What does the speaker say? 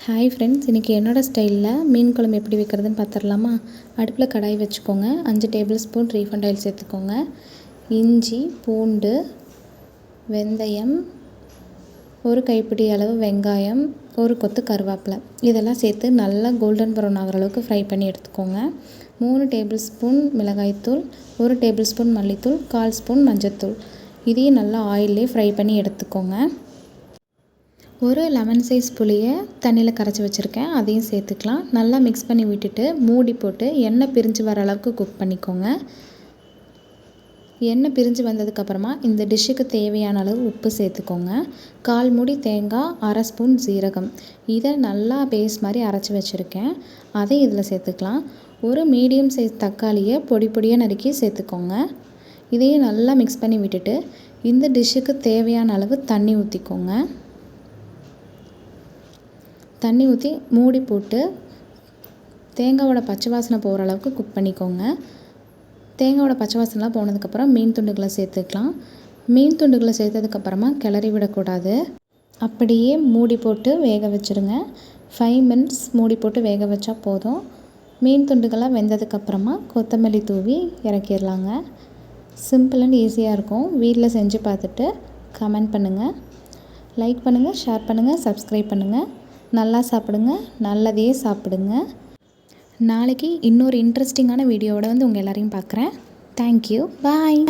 Hi friends, இன்றைக்கி என்னோடய ஸ்டைலில் மீன் குழம்பு எப்படி வைக்கிறதுன்னு பார்த்துடலாமா? அடுப்பில் கடாய் வச்சுக்கோங்க. 5 டேபிள் ஸ்பூன் ரீஃபண்ட் ஆயில் சேர்த்துக்கோங்க. இஞ்சி, பூண்டு, வெந்தயம், ஒரு கைப்பிடி அளவு வெங்காயம், ஒரு கொத்து கருவேப்பிலை இதெல்லாம் சேர்த்து நல்லா கோல்டன் ப்ரௌன் ஆகிற அளவுக்கு ஃப்ரை பண்ணி எடுத்துக்கோங்க. 3 டேபிள் ஸ்பூன் மிளகாய்த்தூள், 1 டேபிள் ஸ்பூன் மல்லித்தூள், 1/4 ஸ்பூன் மஞ்சள்தூள் இதையும் நல்லா ஆயிலே ஃப்ரை பண்ணி எடுத்துக்கோங்க. ஒரு லெமன் சைஸ் புளியை தண்ணியில் கரைச்சி வச்சுருக்கேன், அதையும் சேர்த்துக்கலாம். நல்லா மிக்ஸ் பண்ணி விட்டுட்டு மூடி போட்டு எண்ணெய் பிரிஞ்சு வர அளவுக்கு குக் பண்ணிக்கோங்க. எண்ணெய் பிரிஞ்சு வந்ததுக்கப்புறமா இந்த டிஷ்ஷுக்கு தேவையான அளவு உப்பு சேர்த்துக்கோங்க. 1/4 மூடி தேங்காய், 1/2 ஸ்பூன் சீரகம் இதை நல்லா பேஸ்ட் மாதிரி அரைச்சி வச்சுருக்கேன், அதை இதில் சேர்த்துக்கலாம். ஒரு மீடியம் சைஸ் தக்காளியை பொடி பொடியாக நறுக்கி சேர்த்துக்கோங்க. இதையும் நல்லா மிக்ஸ் பண்ணி விட்டுட்டு இந்த டிஷ்ஷுக்கு தேவையான அளவு தண்ணி ஊற்றிக்கோங்க. தண்ணி ஊற்றி மூடி போட்டு தேங்காயோட பச்சை வாசனை போகிற அளவுக்கு குக் பண்ணிக்கோங்க. தேங்காயோட பச்சை வாசனைலாம் போனதுக்கப்புறம் மீன் துண்டுகளை சேர்த்துக்கலாம். மீன் துண்டுகளை சேர்த்ததுக்கப்புறமா கிளறி விடக்கூடாது, அப்படியே மூடி போட்டு வேக வச்சுருங்க. 5 மினிட்ஸ் மூடி போட்டு வேக வச்சா போதும். மீன் துண்டுகளாக வெந்ததுக்கப்புறமா கொத்தமல்லி தூவி இறக்கிடலாங்க. சிம்பிள் அண்ட் ஈஸியாக இருக்கும். வீட்டில் செஞ்சு பார்த்துட்டு கமெண்ட் பண்ணுங்கள், லைக் பண்ணுங்கள், ஷேர் பண்ணுங்கள், சப்ஸ்கிரைப் பண்ணுங்கள். நல்லா சாப்பிடுங்க, நல்லதையே சாப்பிடுங்க. நாளைக்கு இன்னொரு இன்ட்ரெஸ்டிங்கான வீடியோவோட உங்கள் எல்லாரையும் பார்க்குறேன். தேங்க்யூ, பாய்.